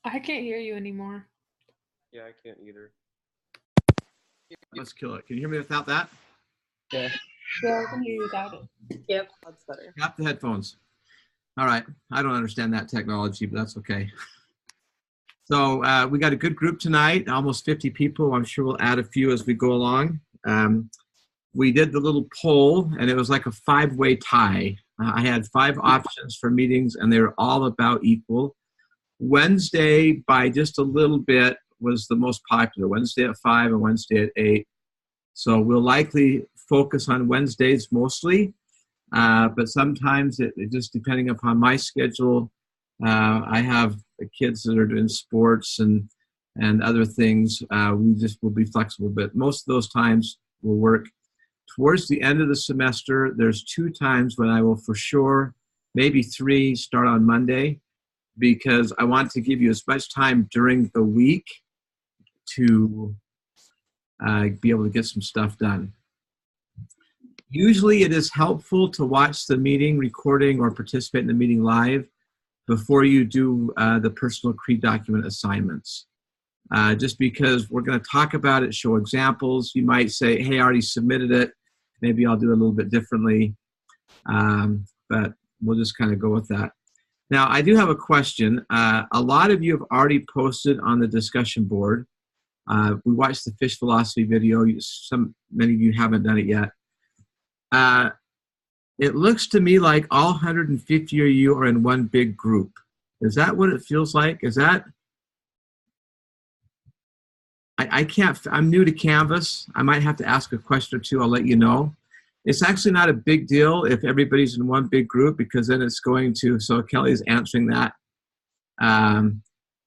I can't hear you anymore. Yeah, I can't either. Let's kill it. Can you hear me without that? Yeah. Yeah, I can hear you without it. Yep, that's better. Got the headphones. All right. I don't understand that technology, but that's okay. So we got a good group tonight, almost 50 people. I'm sure we'll add a few as we go along. We did the little poll, and it was like a 5-way tie. I had 5 options for meetings, and they were all about equal. Wednesday, by just a little bit, was the most popular. Wednesday at 5 and Wednesday at 8. So we'll likely focus on Wednesdays mostly, but sometimes it just depending upon my schedule. I have kids that are doing sports and other things. We just will be flexible, but most of those times will work. Towards the end of the semester, there's 2 times when I will for sure, maybe 3, start on Monday, because I want to give you as much time during the week to be able to get some stuff done. Usually it is helpful to watch the meeting recording or participate in the meeting live before you do the personal creed document assignments. Just because we're going to talk about it, show examples. You might say, hey, I already submitted it. Maybe I'll do it a little bit differently. But we'll just kind of go with that. Now, I do have a question. A lot of you have already posted on the discussion board. We watched the fish philosophy video. Many of you haven't done it yet. It looks to me like all 150 of you are in one big group. Is that what it feels like? Is that? I can't, I'm new to Canvas. I might have to ask a question or two. I'll let you know. It's actually not a big deal if everybody's in one big group, because then it's going to, so Kelly's answering that.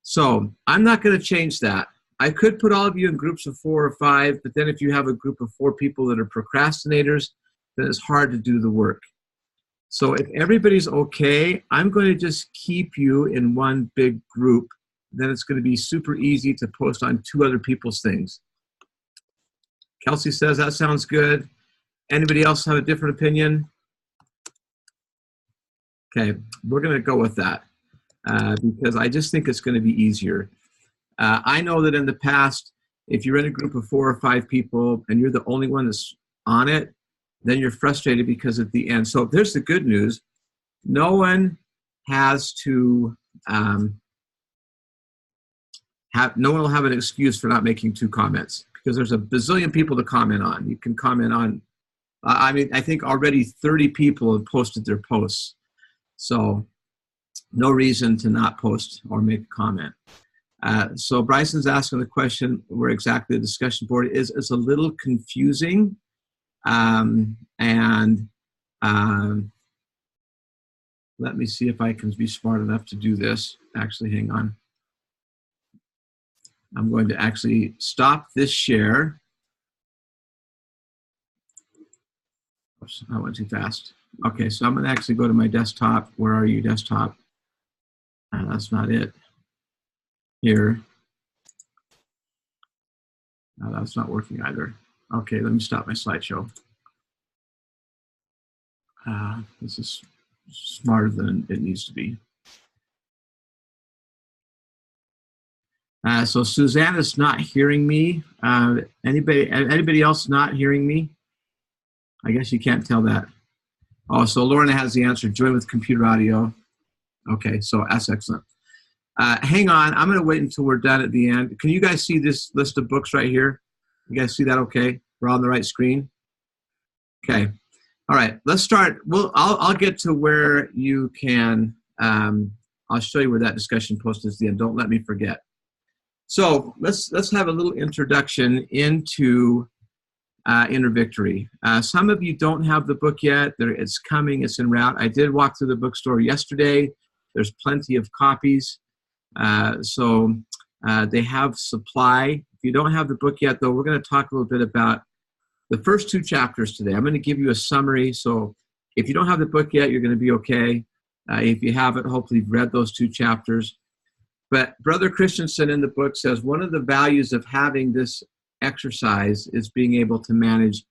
So I'm not going to change that. I could put all of you in groups of 4 or 5, but then if you have a group of 4 people that are procrastinators, then it's hard to do the work. So if everybody's okay, I'm going to just keep you in one big group. Then it's going to be super easy to post on 2 other people's things. Kelsey says that sounds good. Anybody else have a different opinion? Okay, we're going to go with that because I just think it's going to be easier. I know that in the past, if you're in a group of 4 or 5 people and you're the only one that's on it, then you're frustrated because at the end. So there's the good news. No one has to, no one will have an excuse for not making 2 comments, because there's a bazillion people to comment on. You can comment on, I mean, I think already 30 people have posted their posts. So no reason to not post or make a comment. So Bryson's asking the question where exactly the discussion board is. It's a little confusing. Let me see if I can be smart enough to do this. Actually, hang on. I'm going to actually stop this share. Oops, I went too fast. Okay, so I'm going to actually go to my desktop. Where are you, desktop? That's not it. Here. No, that's not working either. Okay, let me stop my slideshow. This is smarter than it needs to be. So Susanna's not hearing me. Anybody else not hearing me? I guess you can't tell that. Oh, so Lorna has the answer. Join with computer audio. Okay, so that's excellent. Hang on, I'm going to wait until we're done at the end. Can you guys see this list of books right here? You guys see that okay? We're on the right screen? Okay. All right, let's start. I'll get to where you can, I'll show you where that discussion post is at the end. Don't let me forget. So let's have a little introduction into Inner Victory. Some of you don't have the book yet. It's coming. It's en route. I did walk through the bookstore yesterday. There's plenty of copies. So they have supply. If you don't have the book yet, though, we're going to talk a little bit about the first 2 chapters today. I'm going to give you a summary. So if you don't have the book yet, you're going to be okay. If you haven't, hopefully you've read those 2 chapters. But Brother Christensen in the book says one of the values of having this exercise is being able to manage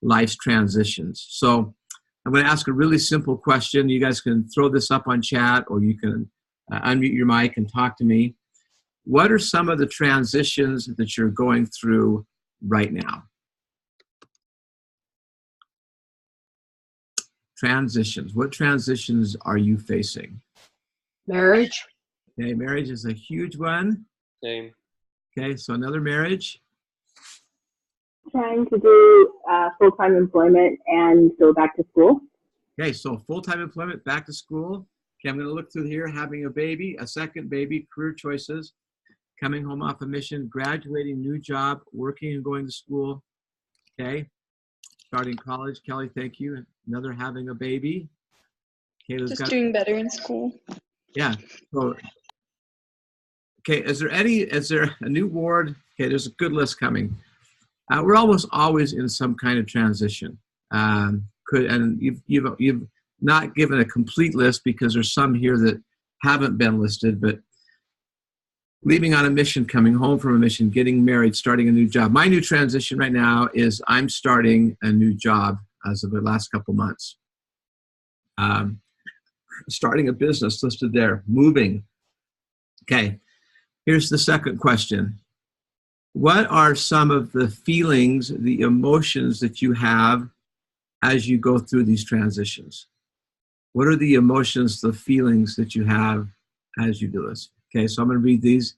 life's transitions. So I'm going to ask a really simple question. You guys can throw this up on chat, or you can unmute your mic and talk to me. what are some of the transitions that you're going through right now? Transitions. What transitions are you facing? Marriage. Okay, marriage is a huge one. Same. Okay, so another marriage. Trying to do full-time employment and go back to school. Okay, so full-time employment, back to school. Okay, I'm going to look through here, having a baby, a second baby, career choices, coming home off a mission, graduating, new job, working and going to school. Okay, starting college. Kelly, thank you. Another having a baby. Okay, Just doing better in school. Yeah. So, okay, is there a new ward? Okay, there's a good list coming. We're almost always in some kind of transition. And you've not given a complete list because there's some here that haven't been listed, but leaving on a mission, coming home from a mission, getting married, starting a new job. My new transition right now is I'm starting a new job as of the last couple months. Starting a business listed there, moving. Okay, here's the second question. What are some of the feelings, the emotions that you have as you go through these transitions? What are the emotions, the feelings that you have as you do this? Okay, so I'm going to read these.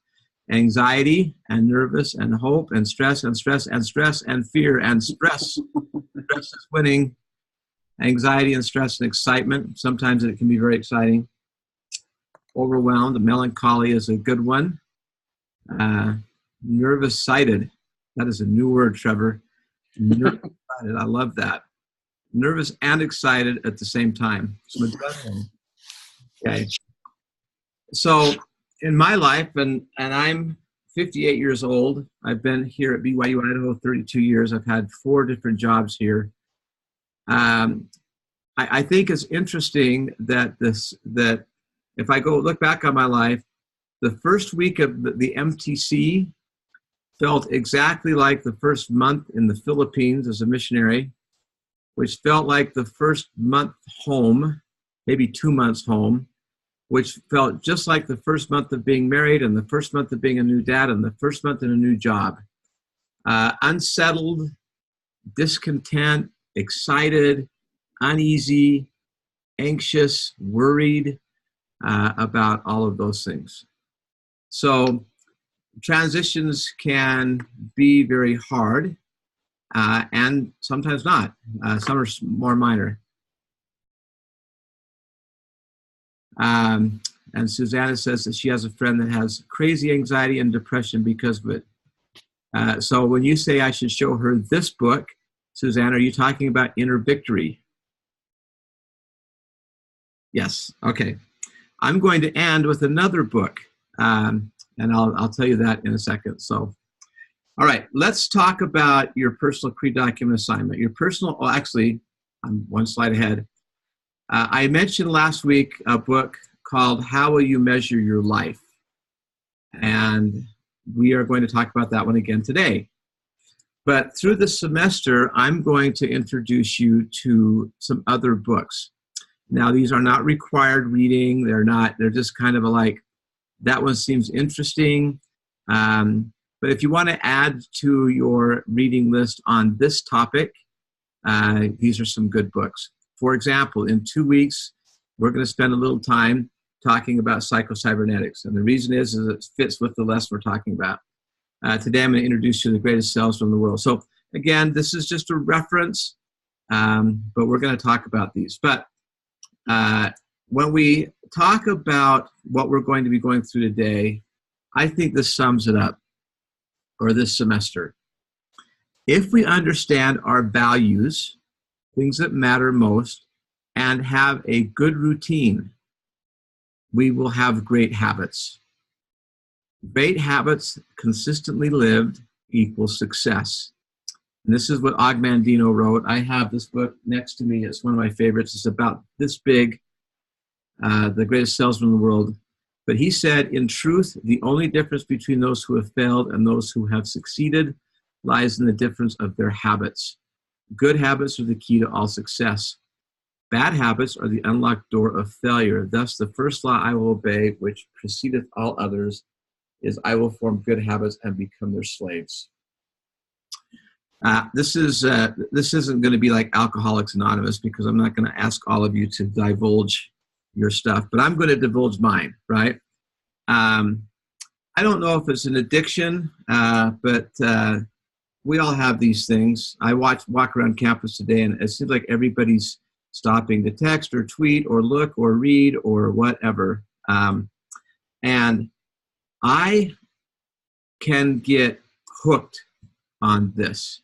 Anxiety and nervous and hope and stress and stress and stress and fear and stress. Stress is winning. Anxiety and stress and excitement. Sometimes it can be very exciting. Overwhelmed. Melancholy is a good one. Nervous-sighted. That is a new word, Trevor. Nervous-sighted. I love that. Nervous and excited at the same time. Okay. So in my life, and I'm 58 years old. I've been here at BYU Idaho 32 years. I've had 4 different jobs here. I think it's interesting that if I go look back on my life, the first week of the MTC felt exactly like the first month in the Philippines as a missionary, which felt like the first month home, maybe 2 months home, which felt just like the first month of being married and the first month of being a new dad and the first month in a new job. Unsettled, discontent, excited, uneasy, anxious, worried about all of those things. So transitions can be very hard and sometimes not. Some are more minor. And Susanna says that she has a friend that has crazy anxiety and depression because of it. So when you say I should show her this book, Susanna, are you talking about Inner Victory? Yes. Okay. I'm going to end with another book, and I'll tell you that in a second. So, all right, let's talk about your personal pre-document assignment. Actually, I'm one slide ahead. I mentioned last week a book called How Will You Measure Your Life? And we are going to talk about that one again today. But through the semester, I'm going to introduce you to some other books. Now, these are not required reading. They're just kind of like, that one seems interesting. But if you want to add to your reading list on this topic, these are some good books. For example, in 2 weeks, we're going to spend a little time talking about psychocybernetics. And the reason is it fits with the lesson we're talking about. Today, I'm going to introduce you to the greatest salesman in the world. So again, this is just a reference, but we're going to talk about these. But when we talk about what we're going to be going through today, I think this sums it up, or this semester. If we understand our values, things that matter most, and have a good routine, we will have great habits. Great habits consistently lived equals success. And this is what Og Mandino wrote. I have this book next to me. It's one of my favorites. It's about this big, The Greatest Salesman in the World. But he said, in truth, the only difference between those who have failed and those who have succeeded lies in the difference of their habits. Good habits are the key to all success. Bad habits are the unlocked door of failure. Thus, the first law I will obey, which precedeth all others, is I will form good habits and become their slaves. This isn't going to be like Alcoholics Anonymous, because I'm not going to ask all of you to divulge your stuff, but I'm going to divulge mine, right? I don't know if it's an addiction, but we all have these things. I walk around campus today, and it seems like everybody's stopping to text or tweet or look or read or whatever. And I can get hooked on this,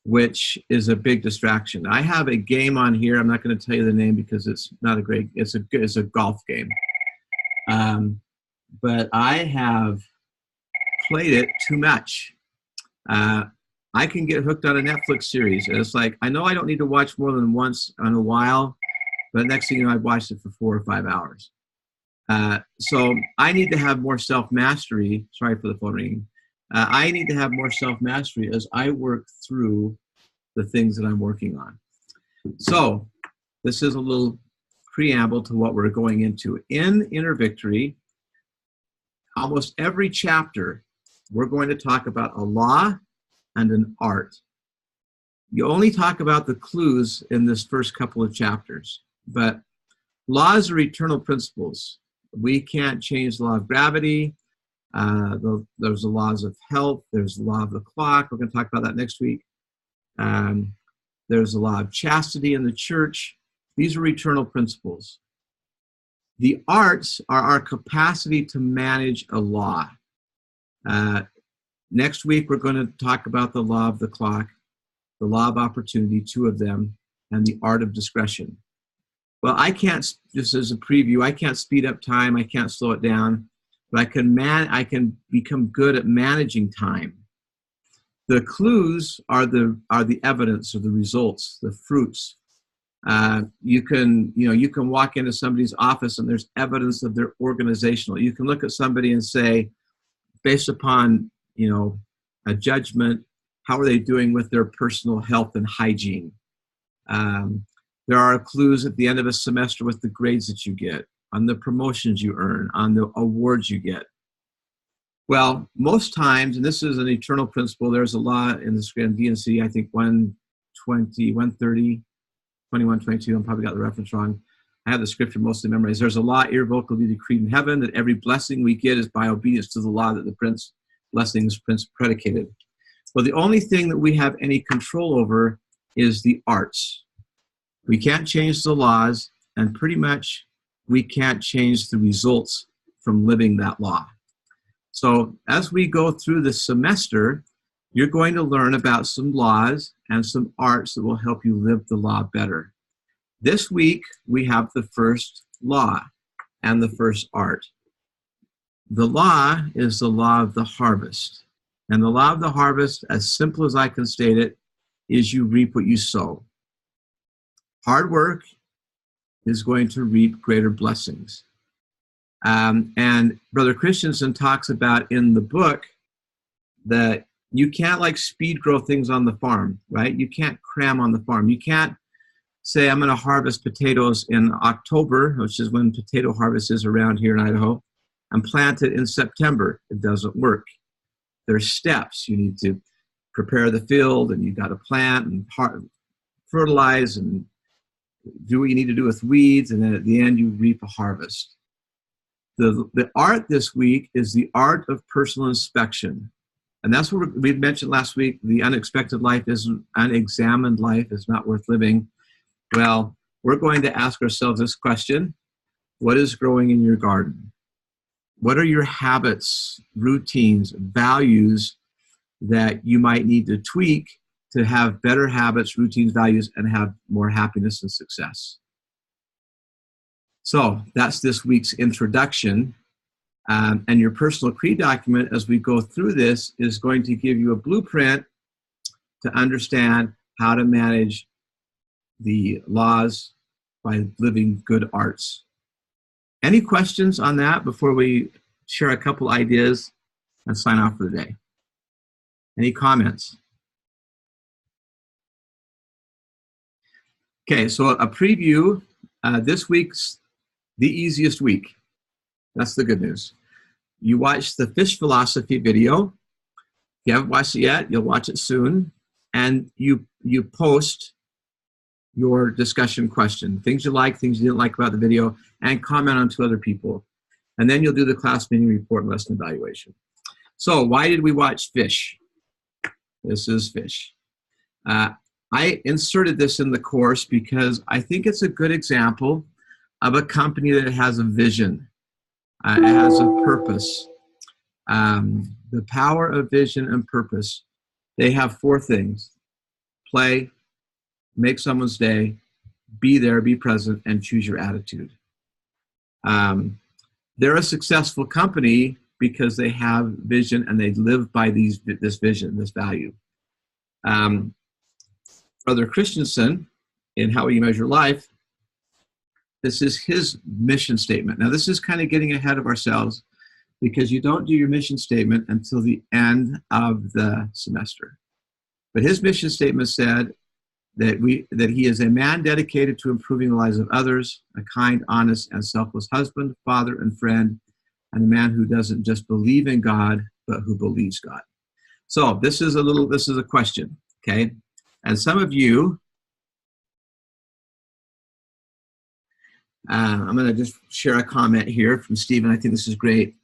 which is a big distraction. I have a game on here. I'm not going to tell you the name because it's not a great. It's a golf game. But I have played it too much. I can get hooked on a Netflix series. And it's like, I know I don't need to watch more than once in a while, but next thing you know, I've watched it for 4 or 5 hours. So I need to have more self-mastery. Sorry for the phone ringing. I need to have more self-mastery as I work through the things that I'm working on. So this is a little preamble to what we're going into. In Inner Victory, almost every chapter, we're going to talk about a law and an art. You only talk about the clues in this first couple of chapters, but laws are eternal principles. We can't change the law of gravity. There's the laws of health. There's the law of the clock. We're going to talk about that next week. There's the law of chastity in the church. These are eternal principles. The arts are our capacity to manage a law. Next week, we're going to talk about the law of the clock, the law of opportunity, 2 of them, and the art of discretion. Well, I can't, just as a preview, I can't speed up time. I can't slow it down, but I can become good at managing time. The clues are the evidence or the results, the fruits. You can walk into somebody's office and there's evidence of their organizational. You can look at somebody and say, based upon, a judgment, how are they doing with their personal health and hygiene? There are clues at the end of a semester with the grades that you get, on the promotions you earn, on the awards you get. Well, most times, and this is an eternal principle, there's a law in the DNC, I think 120, 130, 21, 22, I probably got the reference wrong. I have the scripture mostly memorized. There's a law irrevocably decreed in heaven that every blessing we get is by obedience to the law that the blessing is predicated. Well, the only thing that we have any control over is the arts. We can't change the laws, and pretty much we can't change the results from living that law. So as we go through the semester, you're going to learn about some laws and some arts that will help you live the law better. This week, we have the first law and the first art. The law is the law of the harvest. And the law of the harvest, as simple as I can state it, is you reap what you sow. Hard work is going to reap greater blessings. And Brother Christensen talks about in the book that you can't speed grow things on the farm, right? You can't cram on the farm. You can't say, I'm going to harvest potatoes in October, which is when potato harvest is around here in Idaho, and plant it in September. It doesn't work. There's steps. You need to prepare the field, and you've got to plant and fertilize and do what you need to do with weeds, and then at the end you reap a harvest. The art this week is the art of personal inspection. And that's what we mentioned last week. The unexpected life isn't, unexamined life is not worth living. Well, we're going to ask ourselves this question: what is growing in your garden? What are your habits, routines, values that you might need to tweak to have better habits, routines, values, and have more happiness and success? So that's this week's introduction. And your personal creed document, as we go through this, is going to give you a blueprint to understand how to manage the laws by living good arts. Any questions on that before we share a couple ideas and sign off for the day? Any comments? Okay, so a preview. This week's the easiest week. That's the good news. you watch the fish philosophy video. If you haven't watched it yet, you'll watch it soon. And you post your discussion question, things you like, things you didn't like about the video, and comment on to other people. And then you'll do the class meeting report and lesson evaluation. So why did we watch fish? This is fish. I inserted this in the course because I think it's a good example of a company that has a vision. It has a purpose. The power of vision and purpose. They have 4 things: play, make someone's day, be there, be present, and choose your attitude. They're a successful company because they have vision and they live by this vision, this value. Brother Christensen, in How You Measure Life, this is his mission statement. Now, this is kind of getting ahead of ourselves because you don't do your mission statement until the end of the semester. But his mission statement said that he is a man dedicated to improving the lives of others, a kind, honest, and selfless husband, father, and friend, and a man who doesn't just believe in God, but who believes God. So this is a question, okay? And some of you, I'm going to just share a comment here from Stephen. I think this is great.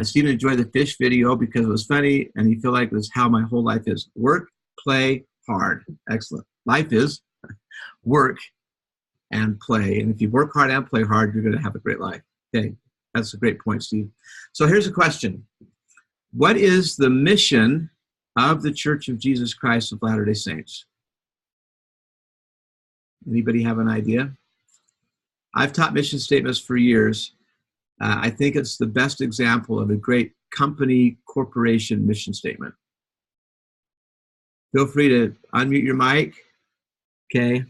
Stephen enjoyed the fish video because it was funny, and he felt like it was how my whole life is. Work, play, hard. Excellent. Life is work and play. And if you work hard and play hard, you're going to have a great life. Okay, that's a great point, Steve. So here's a question. What is the mission of the Church of Jesus Christ of Latter-day Saints? Anybody have an idea? I've taught mission statements for years. I think it's the best example of a great company, corporation mission statement. Feel free to unmute your mic. Okay.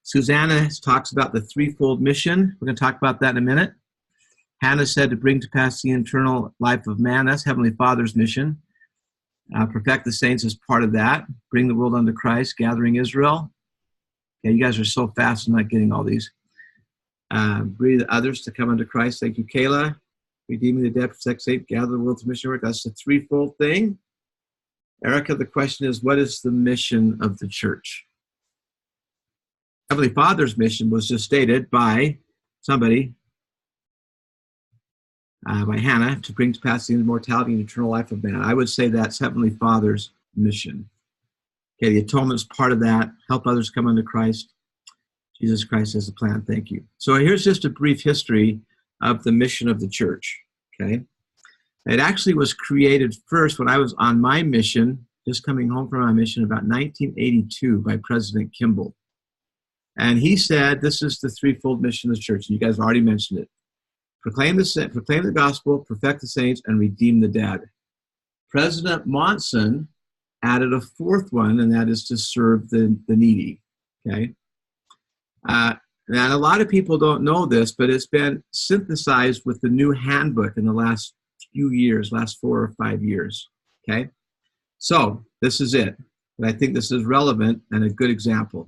Susanna talks about the threefold mission. We're going to talk about that in a minute. Hannah said to bring to pass the eternal life of man. That's Heavenly Father's mission. Perfect the saints is part of that. Bring the world unto Christ, gathering Israel. Okay, you guys are so fast. I'm not getting all these. Breathe others to come unto Christ. Thank you, Kayla. Redeeming the dead, protect safe, gather the world to mission work. That's the threefold thing. Erica, the question is, what is the mission of the church? Heavenly Father's mission was just stated by somebody, by Hannah, to bring to pass the immortality and eternal life of man. I would say that's Heavenly Father's mission. Okay, the atonement is part of that. Help others come unto Christ. Jesus Christ has a plan. Thank you. So here's just a brief history of the mission of the church. Okay, it actually was created first when I was on my mission, just coming home from my mission about 1982 by President Kimball. And he said, this is the threefold mission of the church. You guys already mentioned it. Proclaim the gospel, perfect the saints, and redeem the dead. President Monson added a 4th one, and that is to serve the needy. Okay. And a lot of people don't know this, but it's been synthesized with the new handbook in the last few years, last 4 or 5 years. Okay. So this is it. But I think this is relevant and a good example.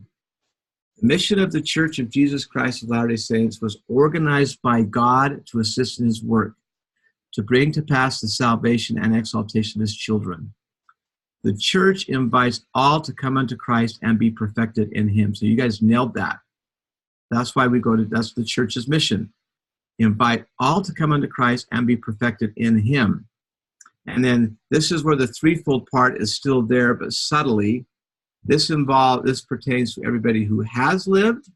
The mission of the Church of Jesus Christ of Latter-day Saints was organized by God to assist in his work, to bring to pass the salvation and exaltation of his children. The church invites all to come unto Christ and be perfected in him. So you guys nailed that. That's why that's the church's mission. Invite all to come unto Christ and be perfected in him. And then this is where the threefold part is still there, but subtly. This pertains to everybody who has lived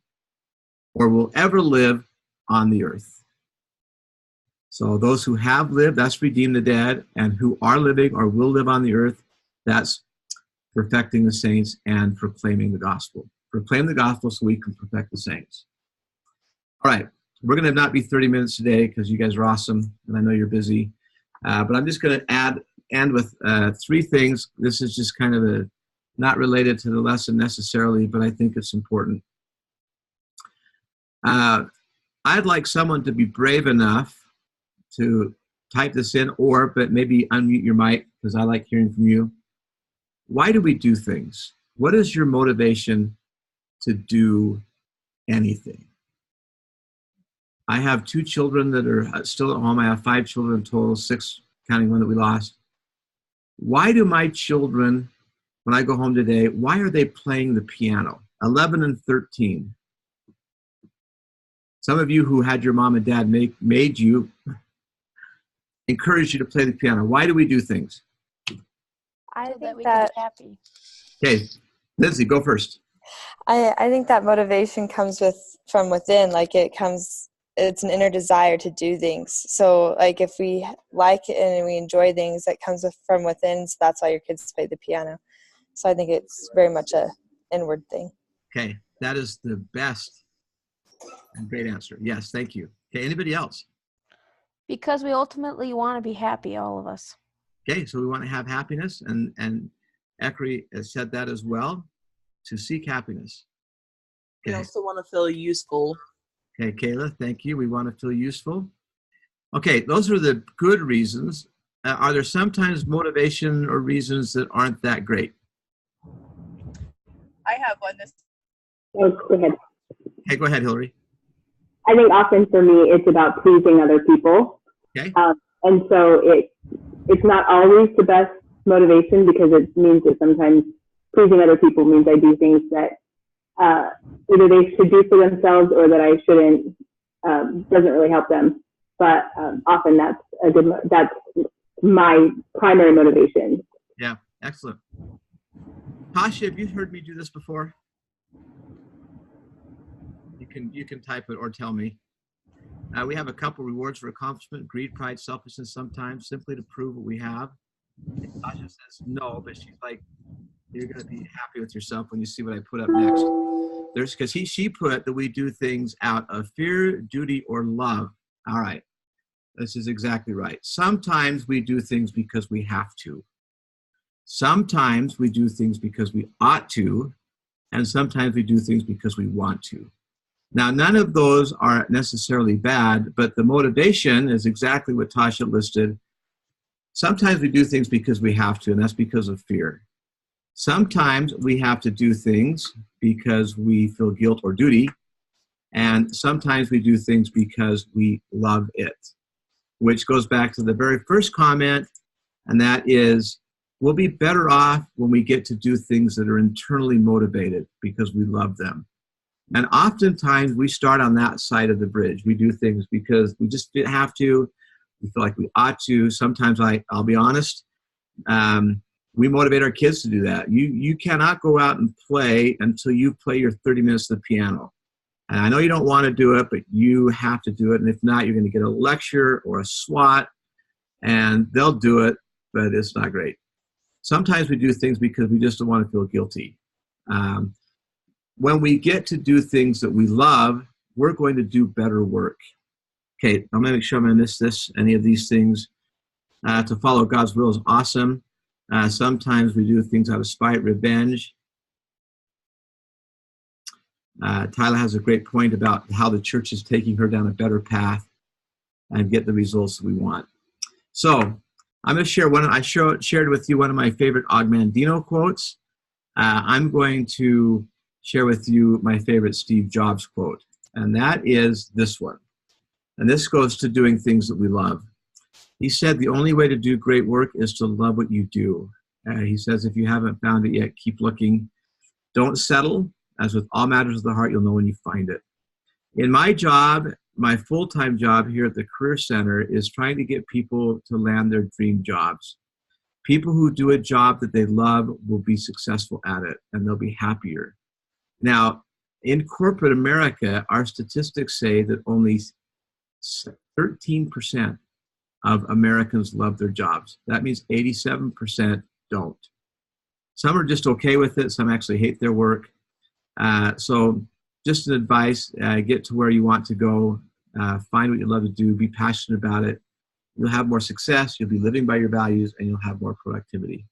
or will ever live on the earth. So those who have lived, that's redeem the dead, and who are living or will live on the earth, that's perfecting the saints and proclaiming the gospel. Proclaim the gospel so we can perfect the saints. All right, we're going to not be 30 minutes today because you guys are awesome, and I know you're busy. But I'm just going to end with 3 things. This is just kind of not related to the lesson necessarily, but I think it's important. I'd like someone to be brave enough to type this in, but maybe unmute your mic because I like hearing from you. Why do we do things? What is your motivation to do anything? I have 2 children that are still at home. I have 5 children total, 6 counting one that we lost. Why do my children, when I go home today, why are they playing the piano? 11 and 13. Some of you who had your mom and dad made you, encouraged you to play the piano. Why do we do things? I so that think we can that be happy. Okay, Lindsay, go first. I think that motivation comes from within. Like it's an inner desire to do things. So like if we like it and we enjoy things, that comes from within. So that's why your kids play the piano. So I think it's very much a inward thing. Okay, that is the best and great answer. Yes, thank you. Okay, anybody else? Because we ultimately want to be happy, all of us. Okay, so we want to have happiness, and Ekri has said that as well, to seek happiness. We Okay, also want to feel useful. okay, Kayla, thank you. We want to feel useful. Okay, those are the good reasons. Are there sometimes motivation or reasons that aren't that great? I have one. Oh, go ahead. Okay, go ahead, Hillary. I think often for me, it's about pleasing other people. Okay. And so it's not always the best motivation, because it means that sometimes pleasing other people means I do things that either they should do for themselves or that I shouldn't, doesn't really help them. But often that's my primary motivation. Yeah, excellent. Tasha, have you heard me do this before? You can type it or tell me. We have a couple rewards for accomplishment: greed, pride, selfishness, sometimes simply to prove what we have. And Tasha says no, but she's like, you're going to be happy with yourself when you see what I put up next. There's because she put that we do things out of fear, duty, or love. All right, this is exactly right. Sometimes we do things because we have to. Sometimes we do things because we ought to, and sometimes we do things because we want to. Now, none of those are necessarily bad, but the motivation is exactly what Tasha listed. Sometimes we do things because we have to, and that's because of fear. Sometimes we have to do things because we feel guilt or duty, and sometimes we do things because we love it, which goes back to the very first comment, and that is, we'll be better off when we get to do things that are internally motivated because we love them. And oftentimes we start on that side of the bridge. We do things because we just have to. We feel like we ought to. Sometimes I'll be honest, we motivate our kids to do that. You cannot go out and play until you play your 30 minutes of the piano. And I know you don't want to do it, but you have to do it. And if not, you're going to get a lecture or a SWAT, and they'll do it, but it's not great. Sometimes we do things because we just don't want to feel guilty. When we get to do things that we love, we're going to do better work. Okay, I'm going to make sure I'm going to miss any of these things. To follow God's will is awesome. Sometimes we do things out of spite, revenge. Tyler has a great point about how the church is taking her down a better path and get the results that we want. So I'm going to share I shared with you one of my favorite Ogmandino quotes. I'm going to share with you my favorite Steve Jobs quote, and that is this one. And this goes to doing things that we love. He said, the only way to do great work is to love what you do. He says, if you haven't found it yet, keep looking. Don't settle. As with all matters of the heart, you'll know when you find it. In my job, my full-time job here at the Career Center is trying to get people to land their dream jobs. People who do a job that they love will be successful at it, and they'll be happier. Now, in corporate America, our statistics say that only 13% of Americans love their jobs. That means 87% don't. Some are just okay with it. Some actually hate their work. So just an advice, get to where you want to go. Find what you love to do. Be passionate about it. You'll have more success. You'll be living by your values, and you'll have more productivity.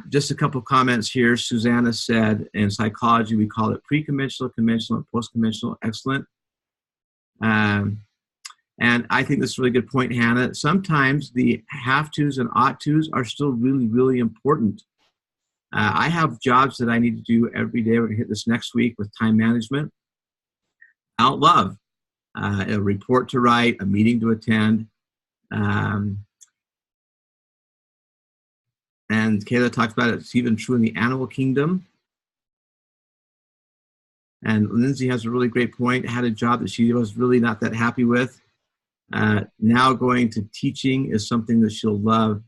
Just a couple comments here. Susanna said, in psychology, we call it pre-conventional, conventional, and post-conventional. Excellent. And I think that's a really good point, Hannah. Sometimes the have-tos and ought-tos are still really, really important. I have jobs that I need to do every day. We're going to hit this next week with time management. Out love. a report to write, a meeting to attend. And Kayla talks about it's even true in the animal kingdom. And Lindsay has a really great point, had a job that she was really not that happy with. Now going to teaching is something that she'll love.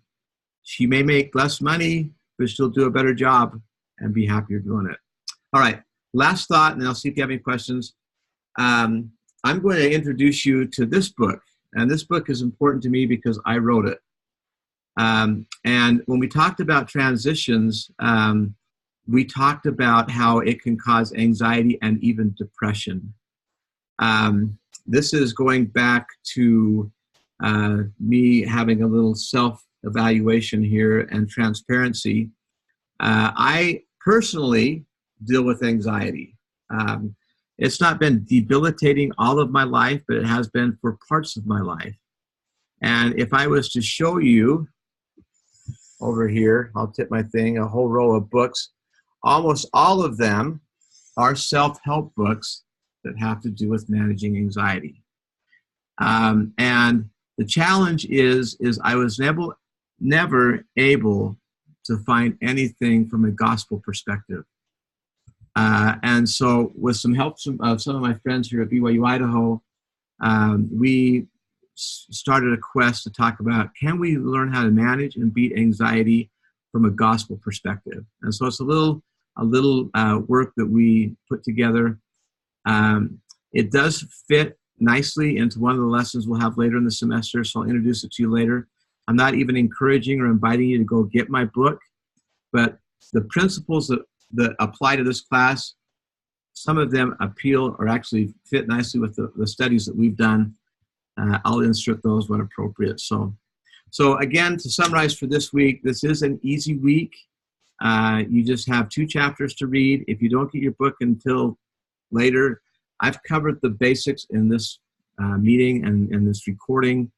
She may make less money, but she'll do a better job and be happier doing it. All right, last thought, and then I'll see if you have any questions. I'm going to introduce you to this book. And this book is important to me because I wrote it. And when we talked about transitions, we talked about how it can cause anxiety and even depression. This is going back to me having a little self-evaluation here and transparency. I personally deal with anxiety. It's not been debilitating all of my life, but it has been for parts of my life. And if I was to show you over here, I'll tip my thing, a whole row of books. Almost all of them are self-help books that have to do with managing anxiety. And the challenge is I was never able to find anything from a gospel perspective. And so with some help of some of my friends here at BYU Idaho, we started a quest to talk about, can we learn how to manage and beat anxiety from a gospel perspective? And so it's a little work that we put together. It does fit nicely into one of the lessons we'll have later in the semester, so I'll introduce it to you later. I'm not even encouraging or inviting you to go get my book, but the principles that apply to this class, some of them appeal or actually fit nicely with the studies that we've done. I'll insert those when appropriate. So again, to summarize for this week, this is an easy week. You just have 2 chapters to read. If you don't get your book until later, I've covered the basics in this meeting and in this recording.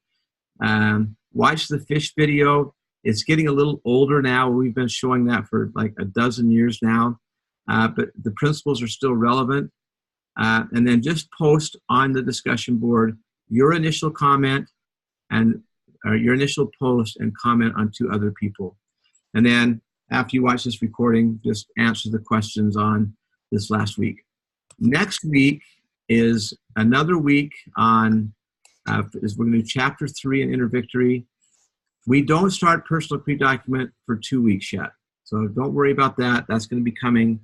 Watch the fish video. It's getting a little older now. We've been showing that for like a dozen years now, but the principles are still relevant. And then just post on the discussion board your initial comment or your initial post and comment on 2 other people. And then after you watch this recording, just answer the questions on this last week. Next week is another week on, we're going to do chapter 3 in Inner Victory. We don't start personal pre-document for 2 weeks yet. So don't worry about that. That's going to be coming.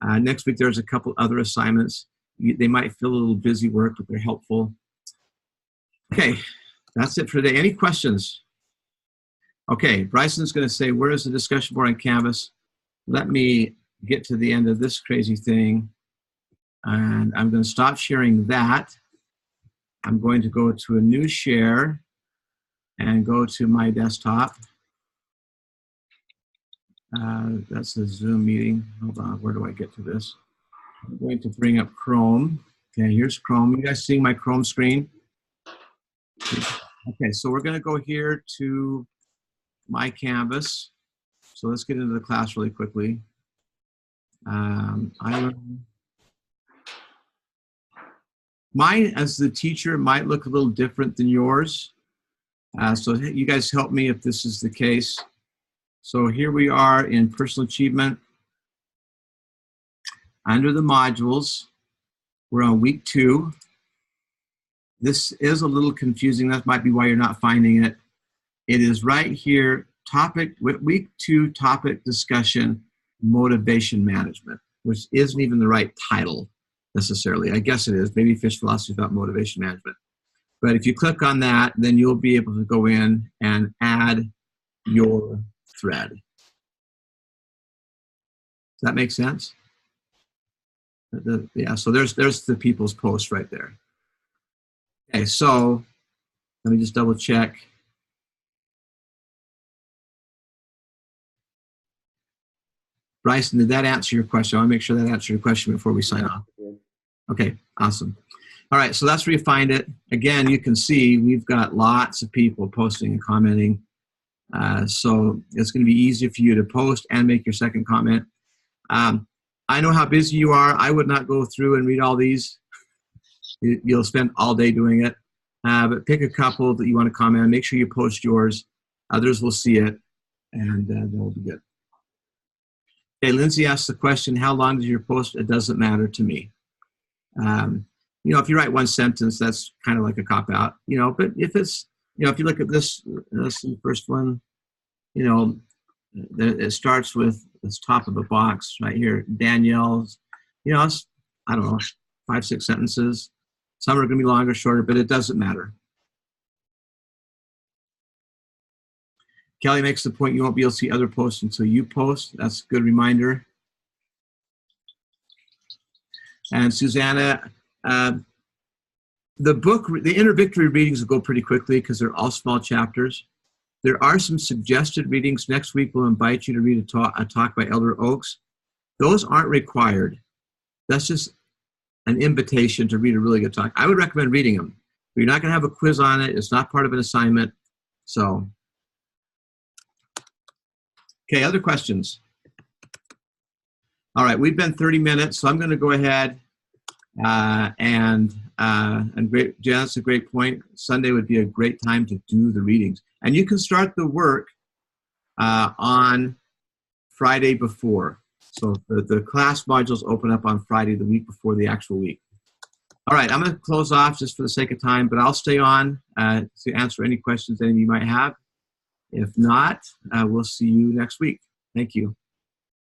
Next week, there's a couple other assignments. They might feel a little busy work, but they're helpful. Okay, that's it for today. Any questions? Okay, Bryson's going to say, where is the discussion board on Canvas? Let me get to the end of this crazy thing. And I'm going to stop sharing that. I'm going to go to a new share and go to my desktop. That's the Zoom meeting. Hold on, where do I get to this? I'm going to bring up Chrome. Okay, here's Chrome. You guys seeing my Chrome screen? Okay, so we're going to go here to my Canvas. So let's get into the class really quickly. Mine, as the teacher, might look a little different than yours. So you guys help me if this is the case. So here we are in personal achievement. Under the modules, we're on week 2. This is a little confusing. That might be why you're not finding it. It is right here, week 2 topic discussion, motivation management, which isn't even the right title necessarily. I guess it is. Maybe fish philosophy is about motivation management. But if you click on that, then you'll be able to go in and add your thread. Does that make sense? Yeah, so there's the people's post right there. Okay, so let me just double check. Bryson, did that answer your question? I want to make sure that answered your question before we sign off. Okay, awesome. All right, so that's where you find it. Again, you can see we've got lots of people posting and commenting. So it's going to be easy for you to post and make your second comment. I know how busy you are. I would not go through and read all these. You'll spend all day doing it. But pick a couple that you want to comment on. Make sure you post yours. Others will see it, and then we'll be good. Okay, Lindsay asked the question, how long does your post? It doesn't matter to me. If you write one sentence, that's kind of like a cop-out, but if it's, if you look at this the first one, it starts with this top of the box right here, Danielle's, it's, I don't know, 5-6 sentences. Some are going to be longer, shorter, but it doesn't matter. Kelly makes the point you won't be able to see other posts until you post. That's a good reminder. And Susanna, the inner victory readings will go pretty quickly because they're all small chapters. There are some suggested readings. Next week, we'll invite you to read a talk by Elder Oaks. Those aren't required. That's just an invitation to read a really good talk. I would recommend reading them. But you're not going to have a quiz on it. It's not part of an assignment. So, okay, other questions? All right, we've been 30 minutes, so I'm going to go ahead and great, Jen, that's a great point. Sunday would be a great time to do the readings. And you can start the work on Friday before. So the class modules open up on Friday, the week before the actual week. All right, I'm going to close off just for the sake of time, but I'll stay on to answer any questions any of you might have. If not, we'll see you next week. Thank you.